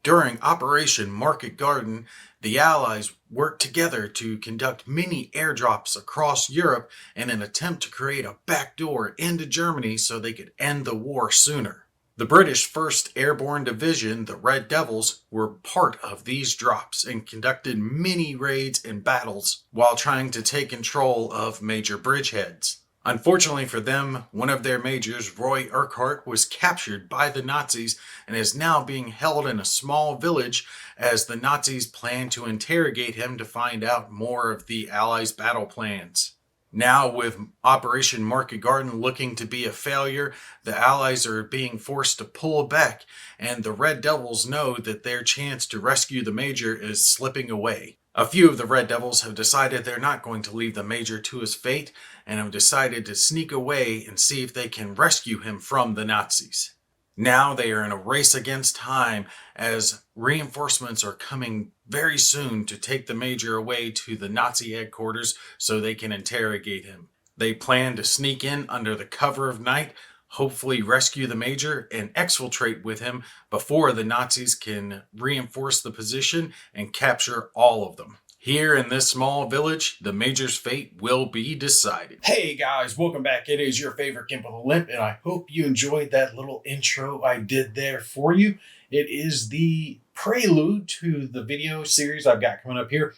During Operation Market Garden, the Allies worked together to conduct many airdrops across Europe in an attempt to create a backdoor into Germany so they could end the war sooner. The British 1st Airborne Division, the Red Devils, were part of these drops and conducted many raids and battles while trying to take control of major bridgeheads. Unfortunately for them, one of their majors, Roy Urquhart, was captured by the Nazis and is now being held in a small village as the Nazis plan to interrogate him to find out more of the Allies' battle plans. Now, with Operation Market Garden looking to be a failure, the Allies are being forced to pull back, and the Red Devils know that their chance to rescue the Major is slipping away. A few of the Red Devils have decided they're not going to leave the Major to his fate, and have decided to sneak away and see if they can rescue him from the Nazis. Now they are in a race against time as reinforcements are coming very soon to take the Major away to the Nazi headquarters so they can interrogate him. They plan to sneak in under the cover of night, hopefully rescue the Major and exfiltrate with him before the Nazis can reinforce the position and capture all of them. Here in this small village, the Major's fate will be decided. Hey guys, welcome back. It is your favorite Gimp with a Limp, and I hope you enjoyed that little intro I did there for you. It is the prelude to the video series I've got coming up here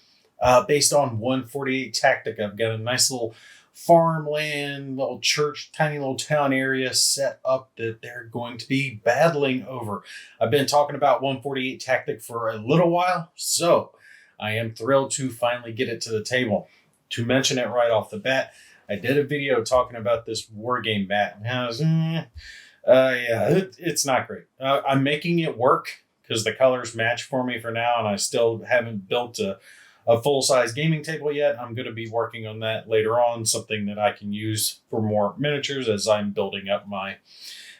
based on 148 Tactic. I've got a nice little farmland, little church, tiny little town area set up that they're going to be battling over. I've been talking about 148 Tactic for a little while, so I am thrilled to finally get it to the table. To mention it right off the bat, I did a video talking about this war game bat. It's not great. I'm making it work because the colors match for me for now, and I still haven't built a full-size gaming table yet. I'm going to be working on that later on, something that I can use for more miniatures as I'm building up my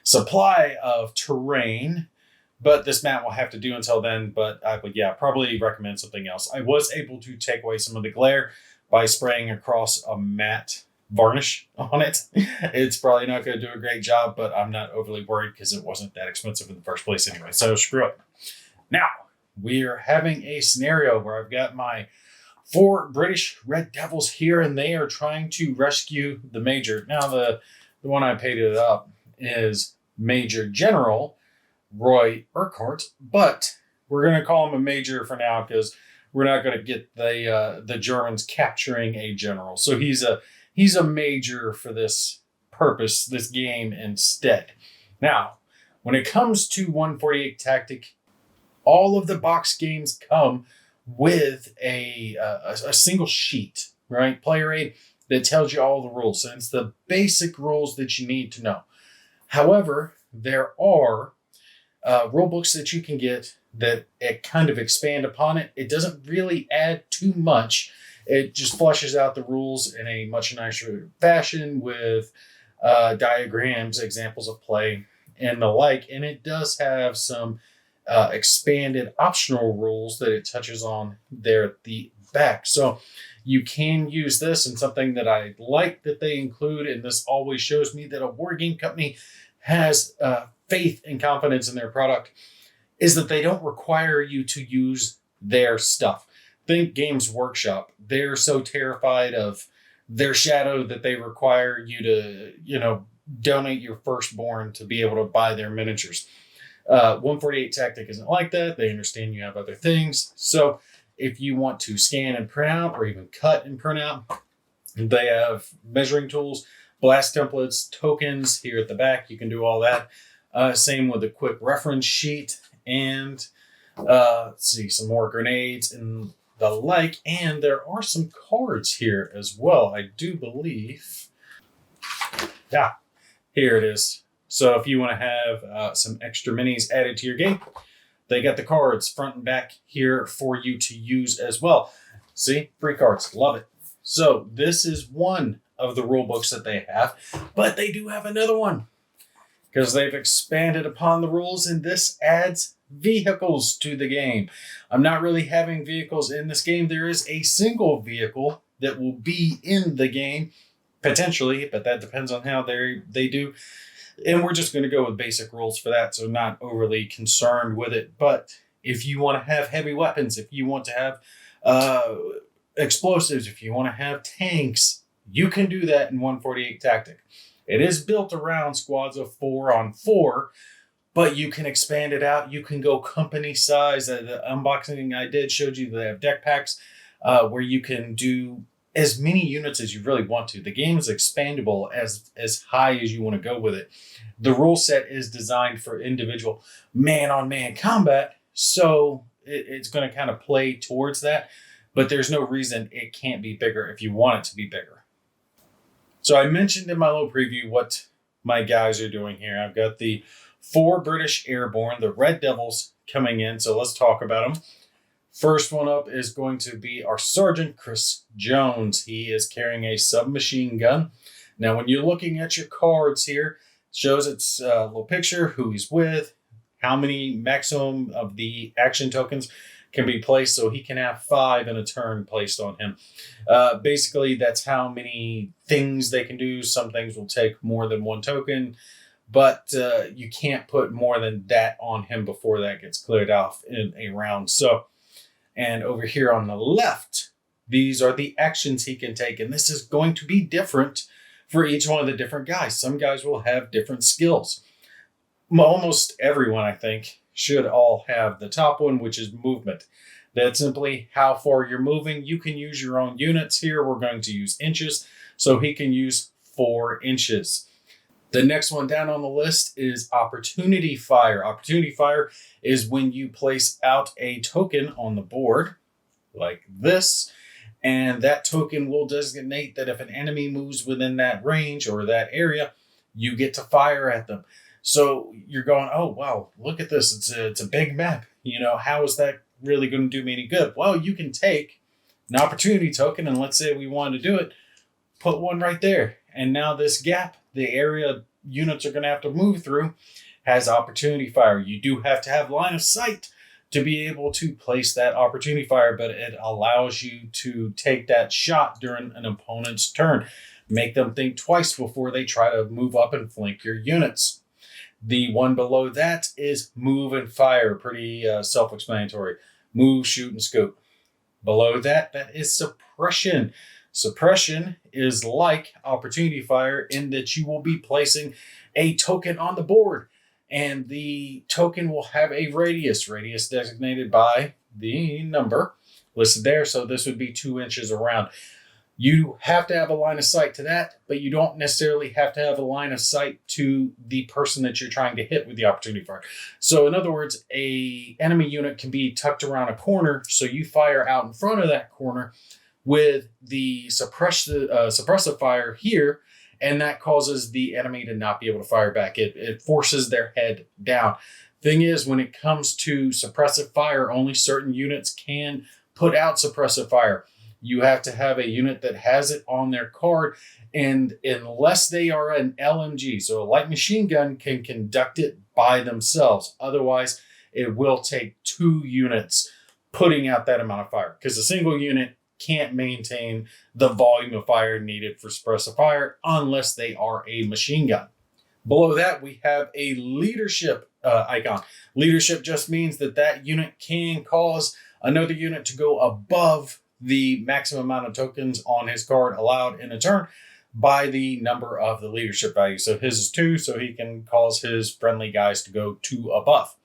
supply of terrain. But this mat will have to do until then, but I would, probably recommend something else. I was able to take away some of the glare by spraying across a matte varnish on it. It's probably not going to do a great job, but I'm not overly worried because it wasn't that expensive in the first place anyway, so screw it. Now, we are having a scenario where I've got my 4 British Red Devils here, and they are trying to rescue the Major. Now, the one I painted up is Major General Roy Urquhart, but we're going to call him a Major for now because we're not going to get the Germans capturing a general. So he's a Major for this purpose, this game instead. Now, when it comes to 148 Tactic, all of the box games come with a single sheet, right? Player aid that tells you all the rules. And it's the basic rules that you need to know. However, there are rule books that you can get that it kind of expand upon it. It doesn't really add too much. It just flushes out the rules in a much nicer fashion with diagrams, examples of play, and the like. And it does have some expanded optional rules that it touches on there at the back. So you can use this, and something that I like that they include, and this always shows me that a war game company has faith and confidence in their product, is that they don't require you to use their stuff. Think Games Workshop. They're so terrified of their shadow that they require you to, donate your firstborn to be able to buy their miniatures. 148 Tactic isn't like that. They understand you have other things. So if you want to scan and print out, or even cut and print out, they have measuring tools, blast templates, tokens here at the back. You can do all that. Same with a quick reference sheet and some more grenades and the like. And there are some cards here as well, I do believe. Yeah, here it is. So if you want to have some extra minis added to your game, they got the cards front and back here for you to use as well. See, free cards, love it. So this is one of the rule books that they have, but they do have another one because they've expanded upon the rules, and this adds vehicles to the game. I'm not really having vehicles in this game. There is a single vehicle that will be in the game, potentially, but that depends on how they do. And we're just going to go with basic rules for that, so not overly concerned with it. But If you want to have heavy weapons, if you want to have explosives, if you want to have tanks, you can do that in 148 Tactic. It is built around squads of 4-on-4, but you can expand it out. You can go company size. The unboxing I did showed you they have deck packs where you can do as many units as you really want to. The game is expandable as high as you want to go with it. The rule set is designed for individual man-on-man combat, so it's going to kind of play towards that, but there's no reason it can't be bigger if you want it to be bigger. So I mentioned in my little preview what my guys are doing here. I've got the 4 British Airborne, the Red Devils, coming in, so let's talk about them. First one up is going to be our Sergeant Chris Jones. He is carrying a submachine gun. Now, when you're looking at your cards here, it shows its little picture, who he's with, how many maximum of the action tokens can be placed, so he can have 5 in a turn placed on him. Basically, that's how many things they can do. Some things will take more than 1 token, but you can't put more than that on him before that gets cleared off in a round. And over here on the left, these are the actions he can take. And this is going to be different for each one of the different guys. Some guys will have different skills. Almost everyone, I think, should all have the top one, which is movement. That's simply how far you're moving. You can use your own units here. We're going to use inches. So he can use 4 inches. The next one down on the list is Opportunity Fire. Opportunity Fire is when you place out a token on the board, like this, and that token will designate that if an enemy moves within that range or that area, you get to fire at them. So you're going, oh, wow, look at this. It's a big map. You know, how is that really going to do me any good? Well, you can take an opportunity token, and let's say we wanted to do it, put one right there. And now this gap, the area units are going to have to move through, has opportunity fire. You do have to have line of sight to be able to place that opportunity fire, but it allows you to take that shot during an opponent's turn. Make them think twice before they try to move up and flank your units. The one below that is move and fire. Pretty self-explanatory. Move, shoot, and scope. Below that, that is suppression. Suppression is like opportunity fire in that you will be placing a token on the board, and the token will have a radius designated by the number listed there. So this would be 2 inches around. You have to have a line of sight to that, but you don't necessarily have to have a line of sight to the person that you're trying to hit with the opportunity fire. So in other words, a enemy unit can be tucked around a corner, so you fire out in front of that corner with the suppressive fire here, and that causes the enemy to not be able to fire back. It forces their head down. Thing is, when it comes to suppressive fire, only certain units can put out suppressive fire. You have to have a unit that has it on their card, and unless they are an LMG, so a light machine gun, can conduct it by themselves. Otherwise, it will take 2 units putting out that amount of fire, because a single unit can't maintain the volume of fire needed for suppressive fire unless they are a machine gun. Below that, we have a leadership icon. Leadership just means that that unit can cause another unit to go above the maximum amount of tokens on his card allowed in a turn by the number of the leadership value. So his is 2, so he can cause his friendly guys to go 2 above.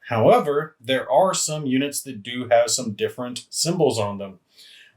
However, there are some units that do have some different symbols on them.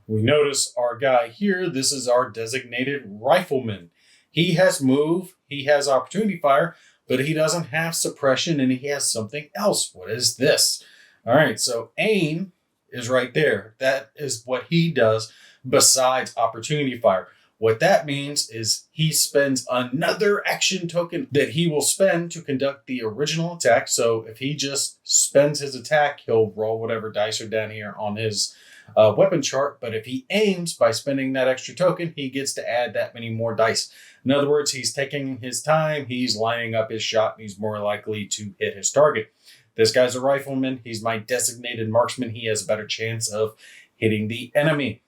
We notice our guy here, this is our designated rifleman. He has move, he has opportunity fire, but he doesn't have suppression, and he has something else. What is this? All right, so aim is right there. That is what he does besides opportunity fire. What that means is he spends another action token that he will spend to conduct the original attack. So if he just spends his attack, he'll roll whatever dice are down here on his weapon chart. But if he aims by spending that extra token, he gets to add that many more dice. In other words, he's taking his time, he's lining up his shot, and he's more likely to hit his target. This guy's a rifleman. He's my designated marksman. He has a better chance of hitting the enemy.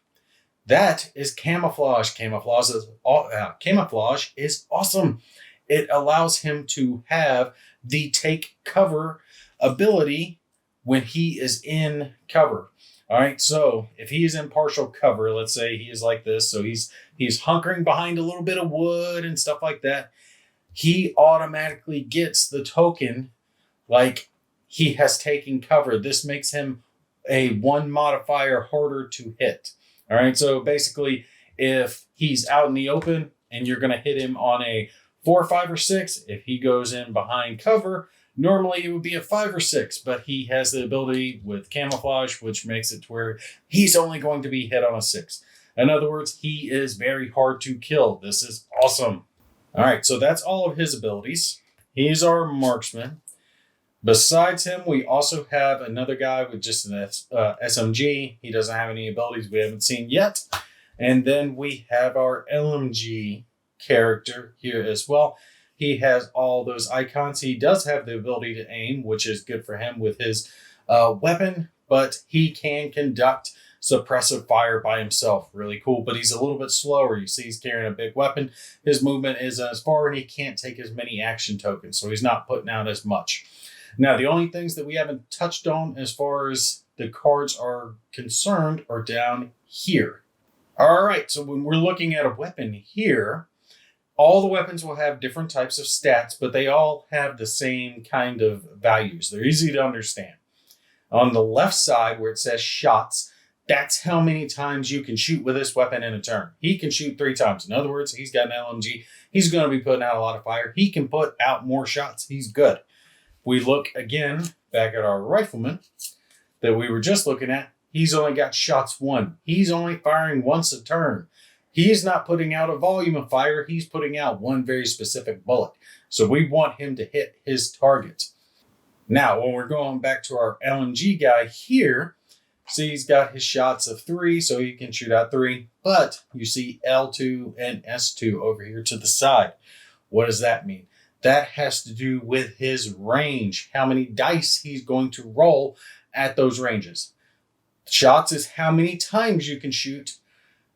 That is camouflage. Camouflage is awesome. It allows him to have the take cover ability when he is in cover. All right, so if he is in partial cover, let's say he is like this, so he's hunkering behind a little bit of wood and stuff like that, he automatically gets the token like he has taken cover. This makes him a 1 modifier harder to hit. All right, so basically, if he's out in the open and you're going to hit him on a 4, 5, or 6, if he goes in behind cover, normally it would be a 5 or 6, but he has the ability with camouflage, which makes it to where he's only going to be hit on a 6. In other words, he is very hard to kill. This is awesome. All right, so that's all of his abilities. He's our marksman. Besides him, we also have another guy with just an SMG. He doesn't have any abilities we haven't seen yet. And then we have our LMG character here as well. He has all those icons. He does have the ability to aim, which is good for him with his weapon, but he can conduct suppressive fire by himself. Really cool, but he's a little bit slower. You see he's carrying a big weapon. His movement isn't as far, and he can't take as many action tokens, so he's not putting out as much. Now, the only things that we haven't touched on as far as the cards are concerned are down here. All right, so when we're looking at a weapon here, all the weapons will have different types of stats, but they all have the same kind of values. They're easy to understand. On the left side where it says shots, that's how many times you can shoot with this weapon in a turn. He can shoot 3 times. In other words, he's got an LMG. He's going to be putting out a lot of fire. He can put out more shots. He's good. We look again back at our rifleman that we were just looking at. He's only got shots 1. He's only firing once a turn. He's not putting out a volume of fire. He's putting out one very specific bullet. So we want him to hit his target. Now, when we're going back to our LMG guy here, see he's got his shots of 3, so he can shoot out 3. But you see L2 and S2 over here to the side. What does that mean? That has to do with his range, how many dice he's going to roll at those ranges. Shots is how many times you can shoot.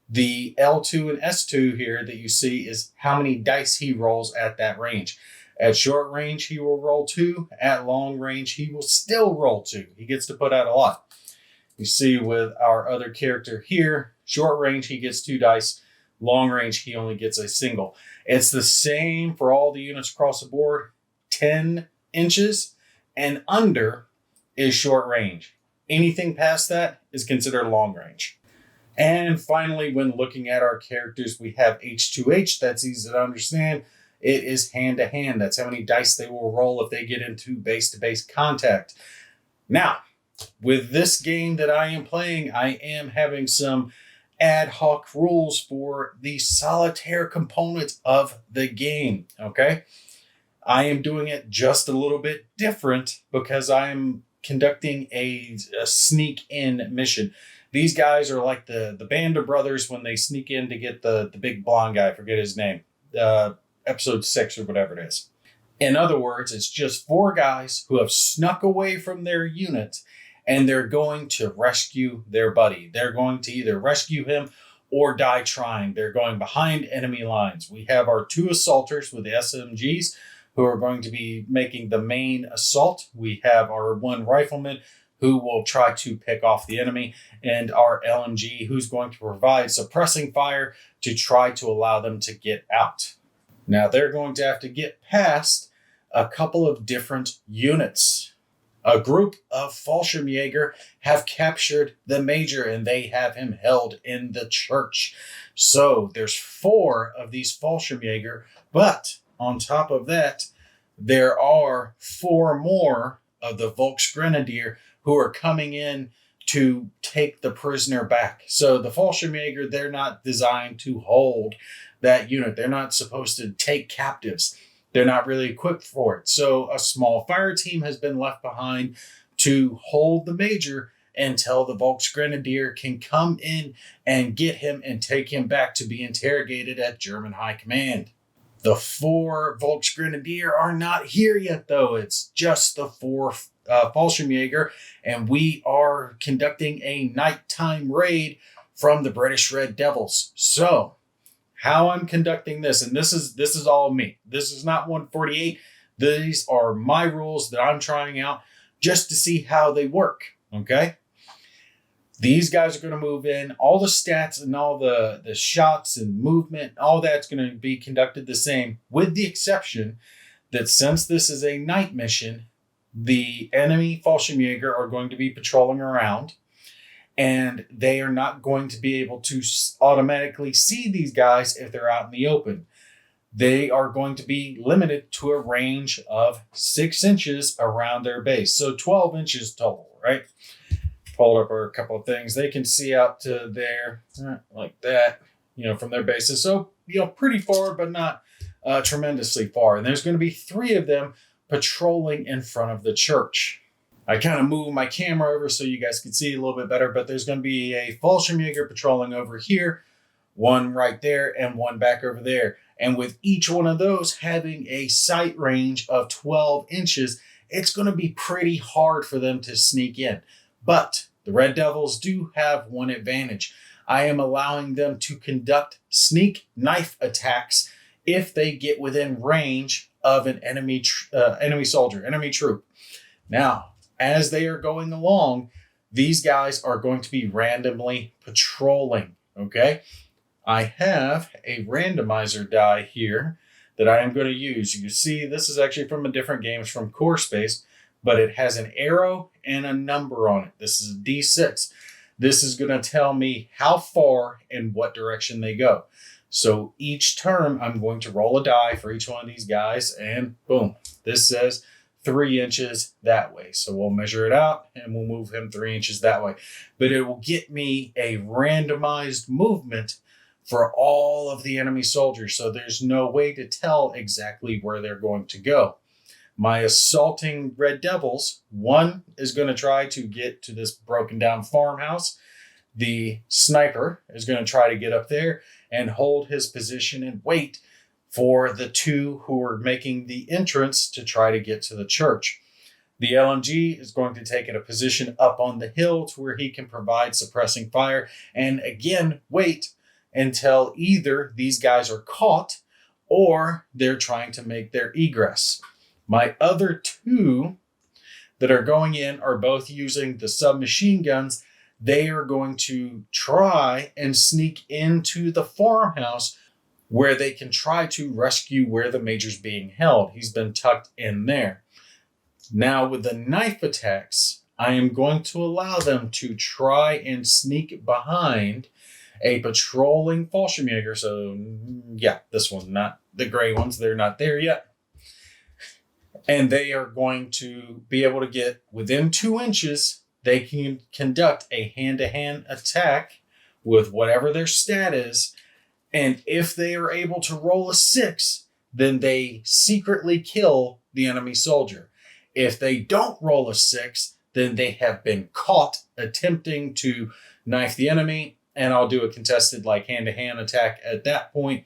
The L2 and S2 here that you see is how many dice he rolls at that range. At short range, he will roll 2. At long range, he will still roll 2. He gets to put out a lot. You see with our other character here, short range, he gets 2 dice. Long range, he only gets a single. It's the same for all the units across the board. 10 inches and under is short range. Anything past that is considered long range. And finally, when looking at our characters, we have H2H. That's easy to understand. It is hand-to-hand. That's how many dice they will roll if they get into base-to-base contact. Now, with this game that I am playing, I am having some ad hoc rules for the solitaire component of the game, okay? I am doing it just a little bit different because I am conducting a sneak in mission. These guys are like the band of brothers when they sneak in to get the big blonde guy, I forget his name, episode 6 or whatever it is. In other words, it's just 4 guys who have snuck away from their unit and they're going to rescue their buddy. They're going to either rescue him or die trying. They're going behind enemy lines. We have our 2 assaulters with the SMGs who are going to be making the main assault. We have our 1 rifleman who will try to pick off the enemy, and our LMG who's going to provide suppressing fire to try to allow them to get out. Now they're going to have to get past a couple of different units. A group of Fallschirmjäger have captured the Major and they have him held in the church. So there's 4 of these Fallschirmjäger, but on top of that, there are 4 more of the Volksgrenadier who are coming in to take the prisoner back. So the Fallschirmjäger, they're not designed to hold that unit. They're not supposed to take captives. They're not really equipped for it. So a small fire team has been left behind to hold the Major until the Volksgrenadier can come in and get him and take him back to be interrogated at German High Command. The 4 Volksgrenadier are not here yet, though. It's just the 4 Fallschirmjäger, and we are conducting a nighttime raid from the British Red Devils. So, how I'm conducting this, and this is all me. This is not 148. These are my rules that I'm trying out just to see how they work, okay? These guys are going to move in. All the stats and all the shots and movement, all that's going to be conducted the same, with the exception that since this is a night mission, the enemy Fallschirmjäger are going to be patrolling around, and they are not going to be able to automatically see these guys if they're out in the open. They are going to be limited to a range of 6 inches around their base. So 12 inches total, right? Pulled up a couple of things. They can see out to there like that, from their bases. So, pretty far, but not tremendously far. And there's going to be 3 of them patrolling in front of the church. I kind of moved my camera over so you guys can see a little bit better, but there's going to be a Fallschirmjäger patrolling over here, one right there, and one back over there. And with each one of those having a sight range of 12 inches, it's going to be pretty hard for them to sneak in. But the Red Devils do have one advantage. I am allowing them to conduct sneak knife attacks if they get within range of an enemy soldier, enemy troop. Now, as they are going along, these guys are going to be randomly patrolling, okay? I have a randomizer die here that I am going to use. You can see this is actually from a different game. It's from Core Space, but it has an arrow and a number on it. This is a D6. This is going to tell me how far and what direction they go. So each turn, I'm going to roll a die for each one of these guys, and boom, this says 3 inches that way. So we'll measure it out and we'll move him 3 inches that way. But it will get me a randomized movement for all of the enemy soldiers. So there's no way to tell exactly where they're going to go. My assaulting Red Devils, one is going to try to get to this broken down farmhouse. The sniper is going to try to get up there and hold his position and wait for the 2 who are making the entrance to try to get to the church. The LMG is going to take a position up on the hill to where he can provide suppressing fire and again wait until either these guys are caught or they're trying to make their egress. My other 2 that are going in are both using the submachine guns. They are going to try and sneak into the farmhouse where they can try to rescue where the major's being held. He's been tucked in there. Now with the knife attacks, I am going to allow them to try and sneak behind a patrolling Fallschirmjäger. So yeah, this one, not the gray ones. They're not there yet. And they are going to be able to get within 2 inches. They can conduct a hand-to-hand attack with whatever their stat is. And if they are able to roll a 6, then they secretly kill the enemy soldier. If they don't roll a 6, then they have been caught attempting to knife the enemy. And I'll do a contested hand-to-hand attack at that point,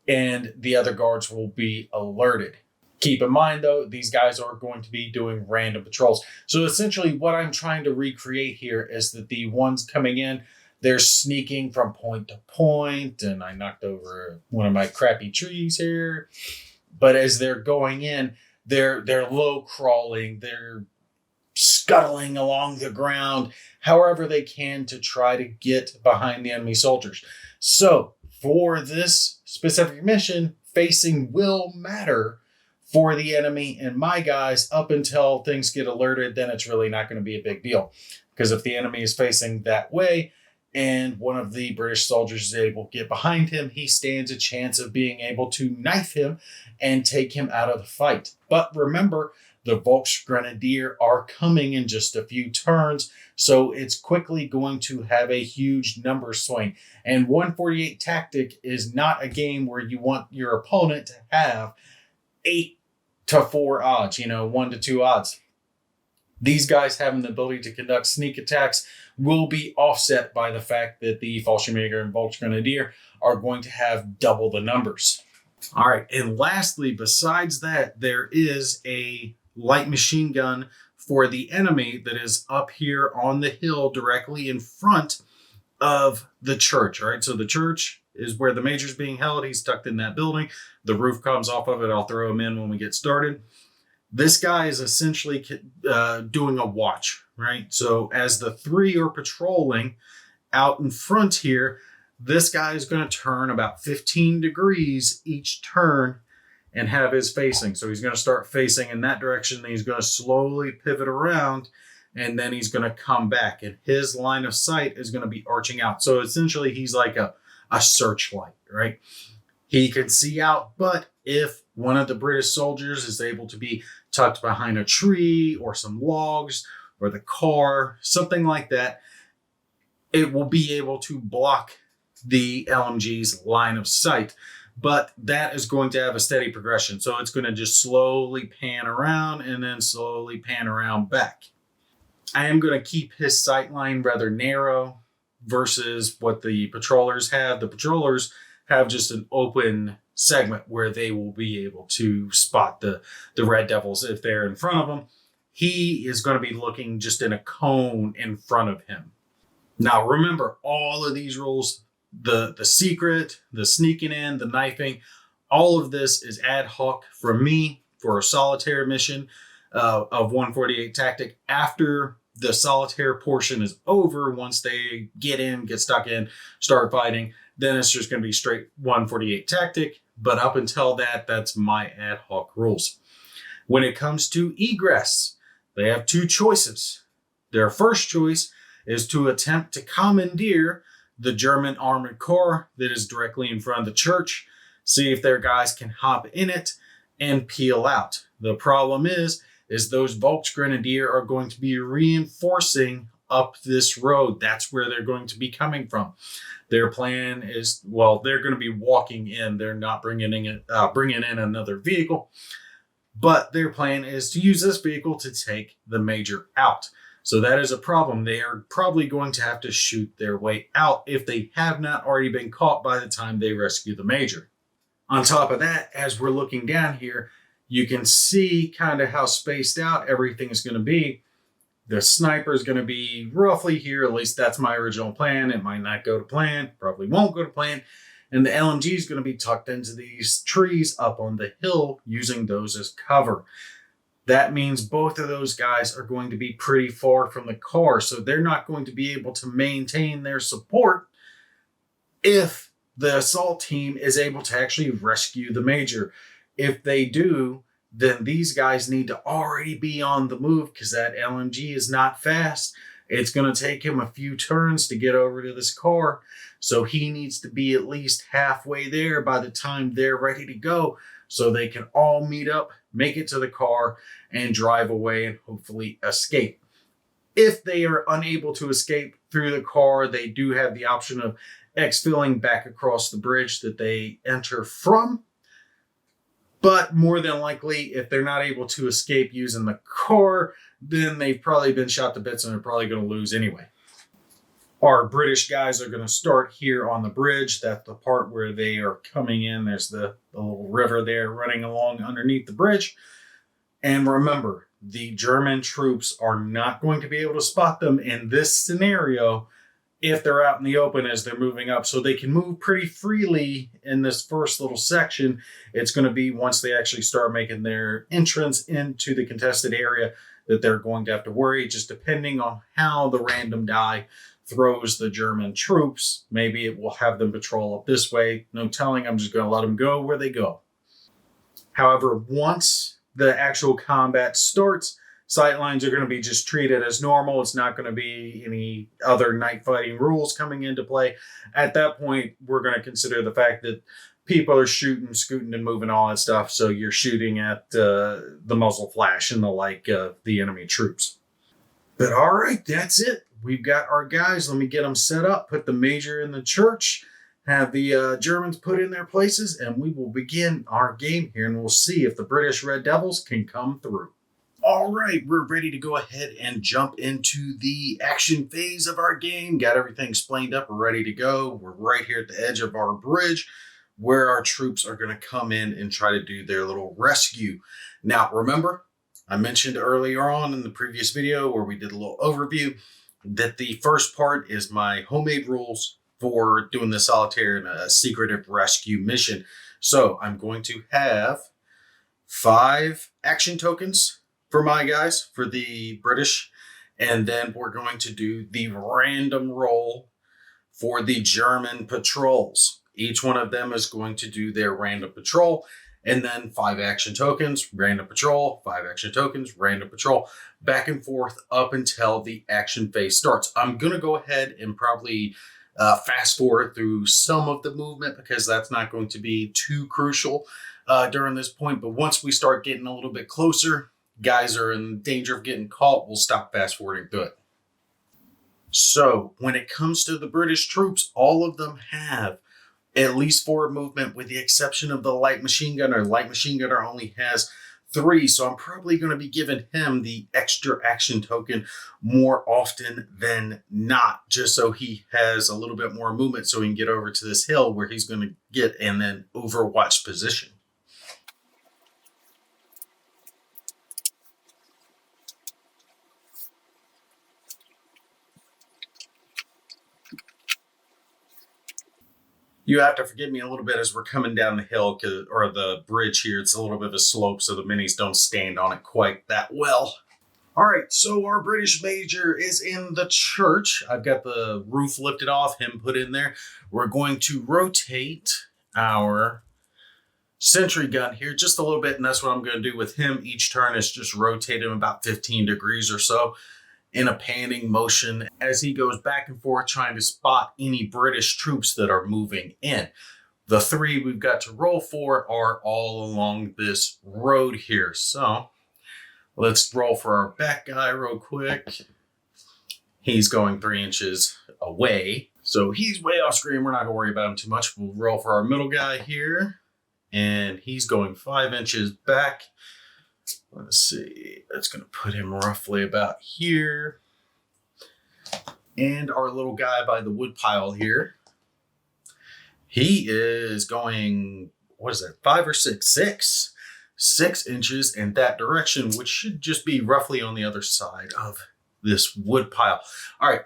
and the other guards will be alerted. Keep in mind, though, these guys are going to be doing random patrols. So essentially what I'm trying to recreate here is that the ones coming in, they're sneaking from point to point, and I knocked over one of my crappy trees here. But as they're going in, they're low crawling, they're scuttling along the ground, however they can to try to get behind the enemy soldiers. So for this specific mission, facing will matter for the enemy and my guys up until things get alerted. Then it's really not going to be a big deal, because if the enemy is facing that way and one of the British soldiers is able to get behind him, he stands a chance of being able to knife him and take him out of the fight. But remember, the Volksgrenadier are coming in just a few turns, so it's quickly going to have a huge number swing. And 148 Tactic is not a game where you want your opponent to have 8 to 4 odds, 1 to 2 odds. These guys having the ability to conduct sneak attacks will be offset by the fact that the Fallschirmjäger and Volksgrenadier are going to have double the numbers. All right, and lastly, besides that, there is a light machine gun for the enemy that is up here on the hill directly in front of the church. All right, so the church is where the major's being held. He's tucked in that building. The roof comes off of it. I'll throw him in when we get started. This guy is essentially doing a watch, right? So as the three are patrolling out in front here, this guy is going to turn about 15 degrees each turn and have his facing. So he's going to start facing in that direction. Then he's going to slowly pivot around, and then he's going to come back. And his line of sight is going to be arching out. So essentially, he's like a searchlight, right? He can see out, but if one of the British soldiers is able to be tucked behind a tree or some logs or the car, something like that, it will be able to block the LMG's line of sight. But that is going to have a steady progression. So it's going to just slowly pan around and then slowly pan around back. I am going to keep his sight line rather narrow versus what the patrollers have. The patrollers have just an open segment where they will be able to spot the Red Devils if they're in front of them. He is going to be looking just in a cone in front of him. Now, remember, all of these rules, the secret, the sneaking in, the knifing, all of this is ad hoc from me for a solitaire mission of 148 Tactic. After the solitaire portion is over, once they get stuck in, start fighting, then it's just going to be straight 148 Tactic. But up until that, that's my ad hoc rules. When it comes to egress, they have two choices. Their first choice is to attempt to commandeer the German armored car that is directly in front of the church, see if their guys can hop in it and peel out. The problem is those Volksgrenadier are going to be reinforcing up this road. That's where they're going to be coming from. Their plan is, well, they're going to be walking in. They're not bringing in another vehicle, but their plan is to use this vehicle to take the major out. So that is a problem. They are probably going to have to shoot their way out if they have not already been caught by the time they rescue the major. On top of that, as we're looking down here, you can see kind of how spaced out everything is going to be. The sniper is going to be roughly here. At least that's my original plan. It might not go to plan. Probably won't go to plan. And the LMG is going to be tucked into these trees up on the hill, using those as cover. That means both of those guys are going to be pretty far from the car, so they're not going to be able to maintain their support if the assault team is able to actually rescue the major. If they do, then these guys need to already be on the move because that LMG is not fast. It's going to take him a few turns to get over to this car, so he needs to be at least halfway there by the time they're ready to go, so they can all meet up, make it to the car, and drive away and hopefully escape. If they are unable to escape through the car, they do have the option of exfilling back across the bridge that they enter from. But more than likely, if they're not able to escape using the car, then they've probably been shot to bits and they're probably going to lose anyway. Our British guys are going to start here on the bridge. That's the part where they are coming in. There's the little river there running along underneath the bridge. And remember, the German troops are not going to be able to spot them in this scenario if they're out in the open as they're moving up. So they can move pretty freely in this first little section. It's going to be once they actually start making their entrance into the contested area that they're going to have to worry, just depending on how the random die throws the German troops. Maybe it will have them patrol up this way. No telling. I'm just going to let them go where they go. However, once the actual combat starts, sightlines are going to be just treated as normal. It's not going to be any other night fighting rules coming into play. At that point, we're going to consider the fact that people are shooting, scooting, and moving, all that stuff. So you're shooting at the muzzle flash and the like of the enemy troops. But all right, that's it. We've got our guys. Let me get them set up, put the major in the church, have the Germans put in their places, and we will begin our game here, and we'll see if the British Red Devils can come through. All right, we're ready to go ahead and jump into the action phase of our game. Got everything explained up. We're ready to go. We're right here at the edge of our bridge where our troops are going to come in and try to do their little rescue. Now, remember, I mentioned earlier on in the previous video where we did a little overview that the first part is my homemade rules for doing the solitaire and a secretive rescue mission. So I'm going to have 5 action tokens for my guys, for the British. And then we're going to do the random roll for the German patrols. Each one of them is going to do their random patrol, and then 5 action tokens, random patrol, 5 action tokens, random patrol, back and forth up until the action phase starts. I'm going to go ahead and probably fast forward through some of the movement because that's not going to be too crucial during this point. But once we start getting a little bit closer, guys are in danger of getting caught, we'll stop fast forwarding through it. So when it comes to the British troops, all of them have at least 4 movement, with the exception of the light machine gunner. Light machine gunner only has 3, so I'm probably going to be giving him the extra action token more often than not, just so he has a little bit more movement so he can get over to this hill where he's going to get and then overwatch position. You have to forgive me a little bit as we're coming down the hill, or the bridge here. It's a little bit of a slope, so the minis don't stand on it quite that well. All right, so our British Major is in the church. I've got the roof lifted off, him put in there. We're going to rotate our sentry gun here just a little bit, and that's what I'm going to do with him. Each turn is just rotate him about 15 degrees or so in a panning motion as he goes back and forth trying to spot any British troops that are moving in. The 3 we've got to roll for are all along this road here. So let's roll for our back guy real quick. He's going 3 inches away, so he's way off screen. We're not going to worry about him too much. We'll roll for our middle guy here, and he's going 5 inches back. Let's see, that's going to put him roughly about here. And our little guy by the wood pile here, he is going, what is that, 5 or 6? 6 inches in that direction, which should just be roughly on the other side of this wood pile. All right,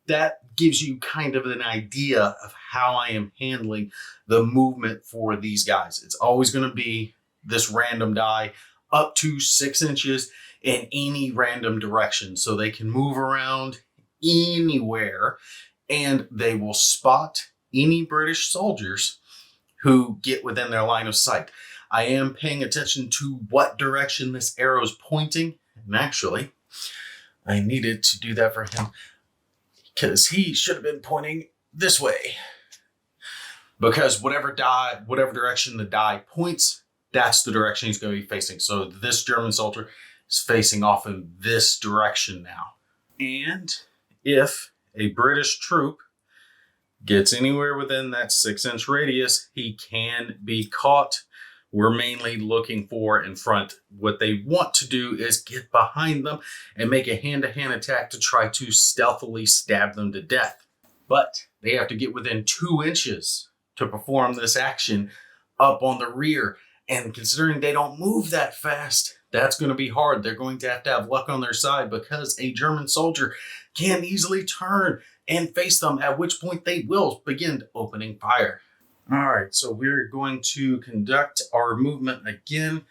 that gives you kind of an idea of how I am handling the movement for these guys. It's always going to be this random die up to 6 inches in any random direction. So they can move around anywhere and they will spot any British soldiers who get within their line of sight. I am paying attention to what direction this arrow is pointing. And actually, I needed to do that for him because he should have been pointing this way. Because whatever direction the die points, that's the direction he's going to be facing. So this German soldier is facing off in this direction now. And if a British troop gets anywhere within that 6-inch radius, he can be caught. We're mainly looking for in front. What they want to do is get behind them and make a hand-to-hand attack to try to stealthily stab them to death. But they have to get within 2 inches to perform this action up on the rear. And considering they don't move that fast, that's going to be hard. They're going to have luck on their side because a German soldier can easily turn and face them, at which point they will begin opening fire. All right, so we're going to conduct our movement again.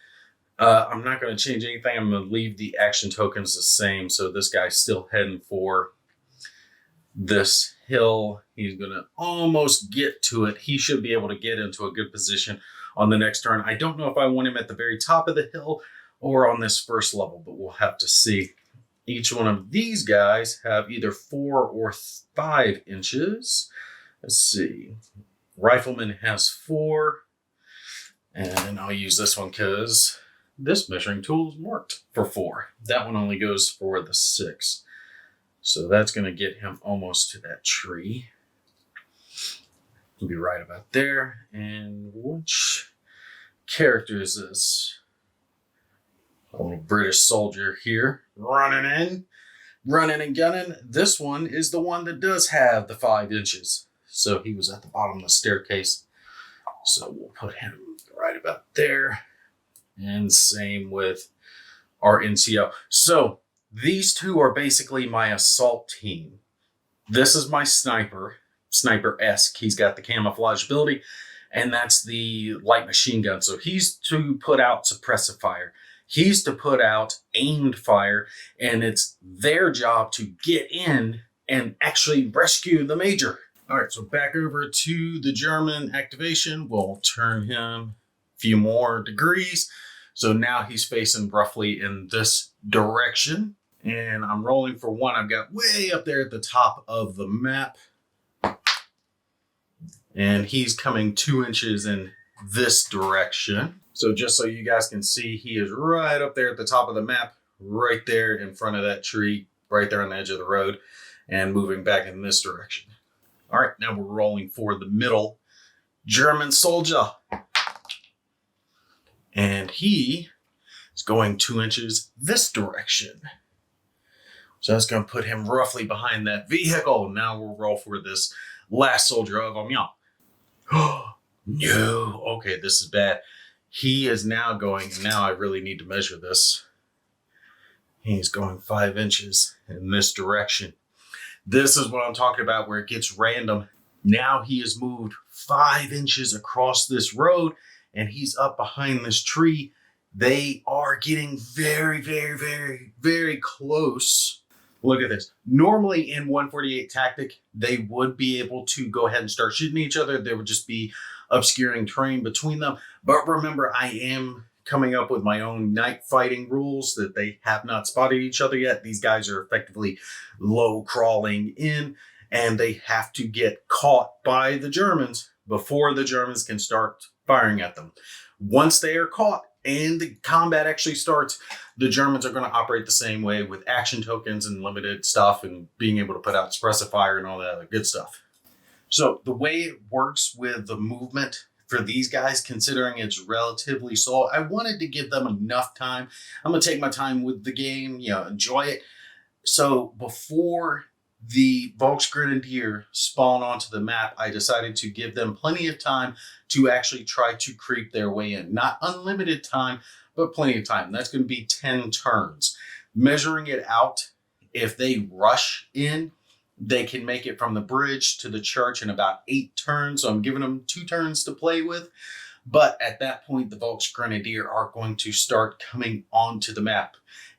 I'm not going to change anything. I'm going to leave the action tokens the same. So this guy's still heading for this hill. He's going to almost get to it. He should be able to get into a good position on the next turn. I don't know if I want him at the very top of the hill or on this first level, but we'll have to see. Each one of these guys have either 4 or 5 inches. Let's see. Rifleman has 4. And I'll use this one because this measuring tool is marked for 4. That one only goes for the 6. So that's going to get him almost to that tree. He'll be right about there. And which character is this? A little British soldier here, running and gunning. This one is the one that does have the 5 inches. So he was at the bottom of the staircase. So we'll put him right about there. And same with our NCO. So these 2 are basically my assault team. This is my sniper, Sniper-esque. He's got the camouflage ability. and that's the light machine gun. So he's to put out suppressive fire. He's to put out aimed fire, and it's their job to get in and actually rescue the major. All right, so back over to the German activation. We'll turn him a few more degrees. So now he's facing roughly in this direction. And I'm rolling for one. I've got way up there at the top of the map. And he's coming 2 inches in this direction. So just so you guys can see, he is right up there at the top of the map, right there in front of that tree, right there on the edge of the road, and moving back in this direction. All right, now we're rolling for the middle German soldier. And he is going 2 inches this direction. So that's going to put him roughly behind that vehicle. Now we'll roll for this last soldier of Amiens. Oh, no. Okay, this is bad. He is now going, now I really need to measure this. He's going 5 inches in this direction. This is what I'm talking about, where it gets random. Now he has moved 5 inches across this road, and he's up behind this tree. They are getting very, very, very, very close. Look at this. Normally in 148 tactic, they would be able to go ahead and start shooting each other. There would just be obscuring terrain between them. But remember, I am coming up with my own night fighting rules that they have not spotted each other yet. These guys are effectively low crawling in, and they have to get caught by the Germans before the Germans can start firing at them. Once they are caught and the combat actually starts, the Germans are going to operate the same way with action tokens and limited stuff and being able to put out suppressive fire and all that other good stuff. So the way it works with the movement for these guys, considering it's relatively slow, I wanted to give them enough time. I'm going to take my time with the game, enjoy it. So before the Volksgrenadier spawn onto the map, I decided to give them plenty of time to actually try to creep their way in. Not unlimited time, but plenty of time. That's going to be 10 turns. Measuring it out, if they rush in, they can make it from the bridge to the church in about 8 turns. So I'm giving them 2 turns to play with. But at that point, the Volksgrenadier are going to start coming onto the map.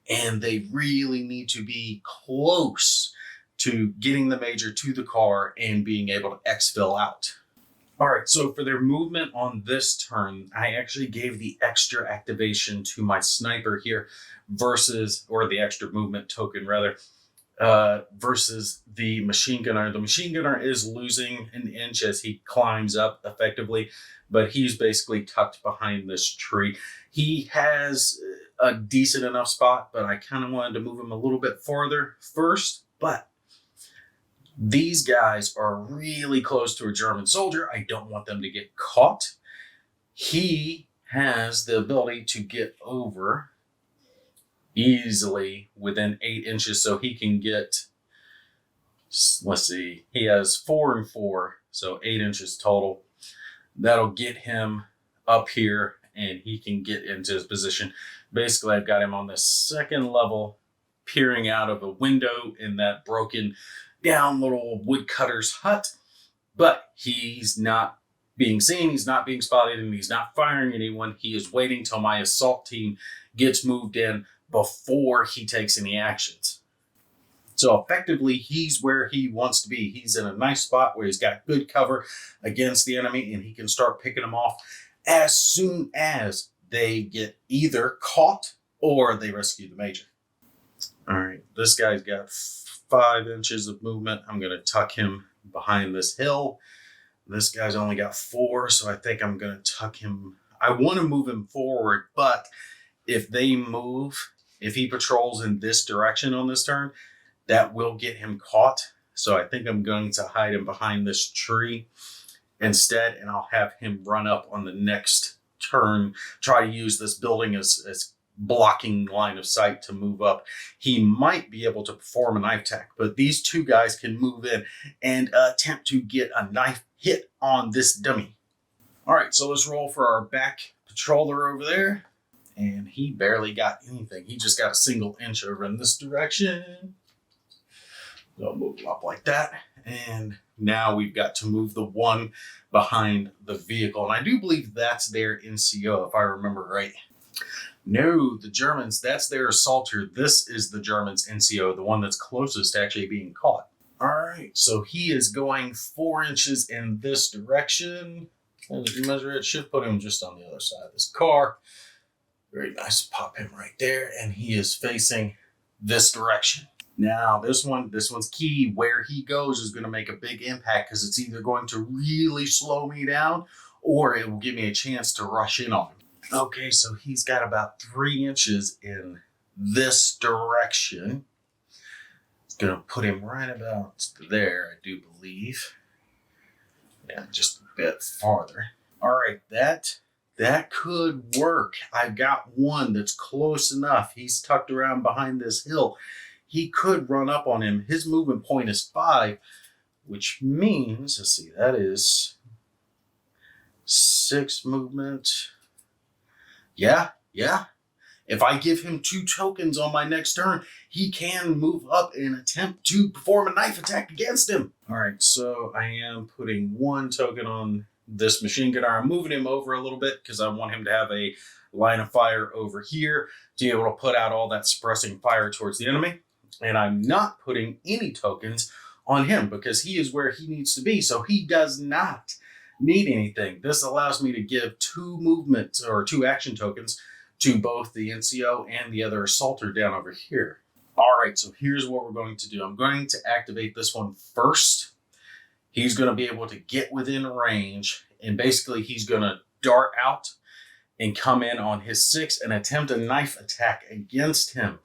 And they really need to be close to getting the major to the car and being able to exfil out. All right, so for their movement on this turn, I actually gave the extra activation to my sniper here versus, or the extra movement token rather, versus the machine gunner. The machine gunner is losing an inch as he climbs up effectively, but he's basically tucked behind this tree. He has a decent enough spot, but I kind of wanted to move him a little bit farther first. But these guys are really close to a German soldier. I don't want them to get caught. He has the ability to get over easily within 8 inches, so he can get, let's see, he has 4 and 4, so 8 inches total. That'll get him up here and he can get into his position. Basically, I've got him on the second level, peering out of a window in that broken down little woodcutter's hut, but he's not being seen, he's not being spotted, and he's not firing anyone. He is waiting till my assault team gets moved in before he takes any actions. So effectively, he's where he wants to be. He's in a nice spot where he's got good cover against the enemy, and he can start picking them off as soon as they get either caught or they rescue the major. All right, this guy's got 5 inches of movement. I'm going to tuck him behind this hill. This guy's only got 4, so I think I'm going to tuck him. I want to move him forward, but if they move, if he patrols in this direction on this turn, that will get him caught. So I think I'm going to hide him behind this tree instead, and I'll have him run up on the next turn, try to use this building as blocking line of sight to move up. He might be able to perform a knife attack, but these 2 guys can move in and attempt to get a knife hit on this dummy. All right, so let's roll for our back patroller over there. And he barely got anything. He just got a single inch over in this direction. So I'll move him up like that and Now we've got to move the one behind the vehicle. And I do believe that's their NCO, if I remember right. No, the Germans, that's their assaulter. This is the Germans' NCO, the one that's closest to actually being caught. All right, so he is going 4 inches in this direction. As you measure it, should put him just on the other side of this car. Very nice, pop him right there, and he is facing this direction. Now, this one's key. Where he goes is going to make a big impact because it's either going to really slow me down or it will give me a chance to rush in on him. Okay, so he's got about 3 inches in this direction. It's going to put him right about there, I do believe. Yeah, just a bit farther. All right, that could work. I've got one that's close enough. He's tucked around behind this hill. He could run up on him. His movement point is 5, which means, let's see, that is 6 movement. Yeah. If I give him 2 tokens on my next turn, he can move up and attempt to perform a knife attack against him. All right, so I am putting 1 token on this machine gunner. I'm moving him over a little bit because I want him to have a line of fire over here to be able to put out all that suppressing fire towards the enemy. And I'm not putting any tokens on him because he is where he needs to be. So he does not need anything. This allows me to give 2 movements or 2 action tokens to both the NCO and the other assaulter down over here. All right, so here's what we're going to do. I'm going to activate this one first. He's going to be able to get within range, and basically he's going to dart out and come in on his 6 and attempt a knife attack against him.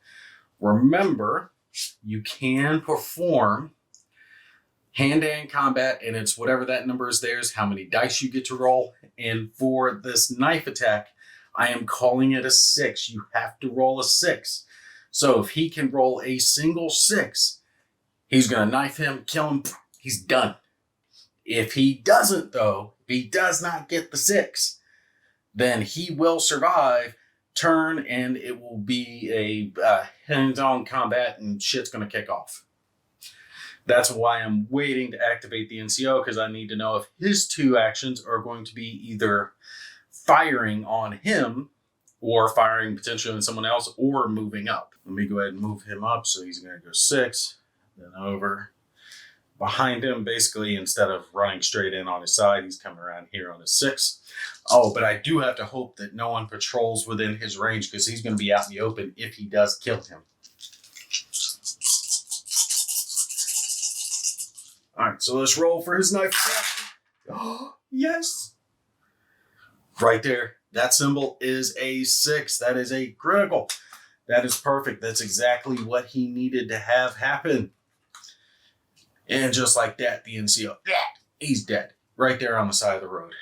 Remember, you can perform hand-to-hand combat, and it's whatever that number is there is how many dice you get to roll. And for this knife attack, I am calling it a 6. You have to roll a 6. So if he can roll a single 6, he's going to knife him, kill him, he's done. If he doesn't, though, if he does not get the 6, then he will survive turn, and it will be a hands-on combat, and shit's going to kick off. That's why I'm waiting to activate the NCO, because I need to know if his 2 actions are going to be either firing on him or firing potentially on someone else or moving up. Let me go ahead and move him up. So he's going to go 6, then over behind him. Basically, instead of running straight in on his side, he's coming around here on his 6. Oh, but I do have to hope that no one patrols within his range because he's going to be out in the open if he does kill him. All right, so let's roll for his knife attack. Oh, yes. Right there. That symbol is a 6. That is a critical. That is perfect. That's exactly what he needed to have happen. And just like that, the NCO, he's dead. Right there on the side of the road.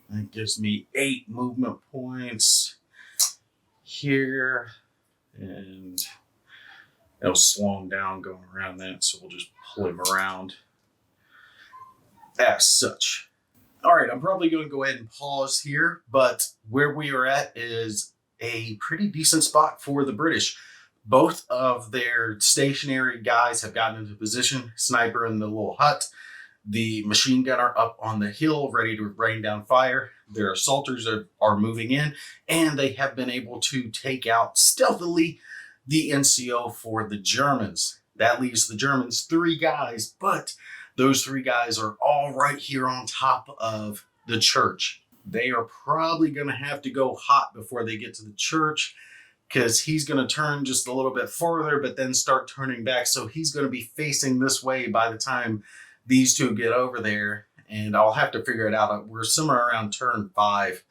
That gives me 8 movement points here. And it'll slow him down going around that. So we'll just pull him around as such. All right, I'm probably going to go ahead and pause here, but where we are at is a pretty decent spot for the British. Both of their stationary guys have gotten into position, sniper in the little hut, the machine gunner up on the hill ready to rain down fire. Their assaulters are moving in, and they have been able to take out stealthily the NCO for the Germans. That leaves the Germans 3 guys, but those 3 guys are all right here on top of the church. They are probably going to have to go hot before they get to the church because he's going to turn just a little bit further, but then start turning back. So he's going to be facing this way by the time these 2 get over there. And I'll have to figure it out. We're somewhere around turn 5,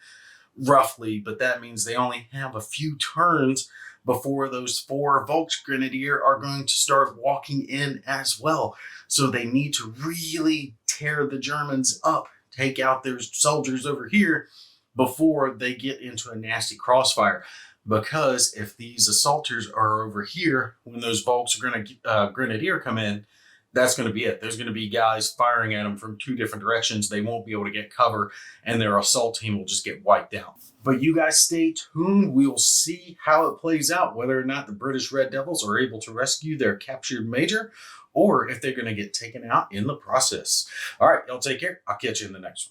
roughly, but that means they only have a few turns before those 4 Volksgrenadier are going to start walking in as well. So they need to really tear the Germans up, take out their soldiers over here before they get into a nasty crossfire. Because if these assaulters are over here, when those Volksgrenadier come in, that's going to be it. There's going to be guys firing at them from two different directions. They won't be able to get cover, and their assault team will just get wiped out. But you guys stay tuned. We'll see how it plays out, whether or not the British Red Devils are able to rescue their captured major, or if they're going to get taken out in the process. All right, y'all take care. I'll catch you in the next one.